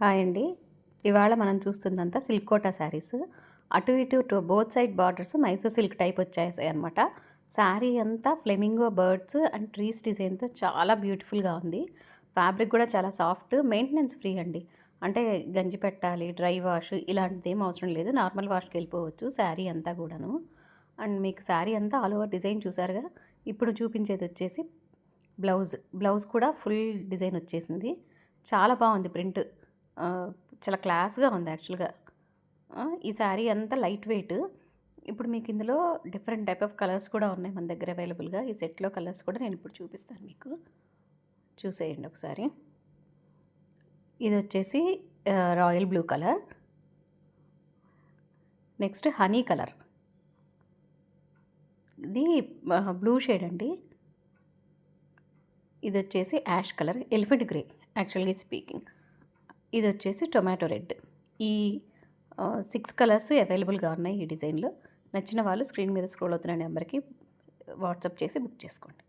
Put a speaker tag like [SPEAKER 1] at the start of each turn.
[SPEAKER 1] Hi అండి. ఇవాళ మనం చూస్తుందంతా సిల్క్ కోటా శారీస్. అటు ఇటు both side borders Mysore silk type వచ్చేసాయి అనమాట. శారీ అంతా ఫ్లెమింగో బర్డ్స్ అండ్ ట్రీస్ డిజైన్‌తో చాలా బ్యూటిఫుల్‌గా ఉంది. ఫ్యాబ్రిక్ కూడా చాలా సాఫ్ట్, మెయింటెనెన్స్ ఫ్రీ అండి. అంటే గంజి పెట్టాలి, డ్రై వాష్ ఇలాంటిదేం అవసరం లేదు. నార్మల్ వాష్‌కి వెళ్ళిపోవచ్చు శారీ అంతా కూడాను. అండ్ మీకు శారీ అంతా ఆల్ ఓవర్ డిజైన్ చూసారుగా. ఇప్పుడు చూపించేది వచ్చేసి బ్లౌజ్ కూడా ఫుల్ డిజైన్ వచ్చేసింది. చాలా బాగుంది ప్రింట్. ఆహ్, చాలా క్లాస్‌గా ఉంది యాక్చువల్‌గా. ఈ శారీ అంతా లైట్ వెయిట్. ఇప్పుడు మీకు ఇందులో డిఫరెంట్ టైప్ ఆఫ్ కలర్స్ కూడా ఉన్నాయి మన దగ్గర అవైలబుల్‌గా. ఈ సెట్‌లో కలర్స్ కూడా నేను ఇప్పుడు చూపిస్తాను మీకు. చూసేయండి ఒకసారి. ఇదొచ్చేసి royal blue colour. Next honey colour. ఇది బ్లూ షేడ్ అండి. ఇదొచ్చేసి యాష్ కలర్, ఎలిఫెంట్ గ్రే యాక్చువల్‌గా స్పీకింగ్. ఇదొచ్చేసి టొమాటో రెడ్. ఈ 6 కలర్స్ అవైలబుల్‌గా ఉన్నాయి ఈ డిజైన్‌లో. నచ్చిన వాళ్ళు స్క్రీన్ మీద స్క్రోల్ అవుతున్న నెంబర్‌కి వాట్సాప్ చేసి బుక్ చేసుకోండి.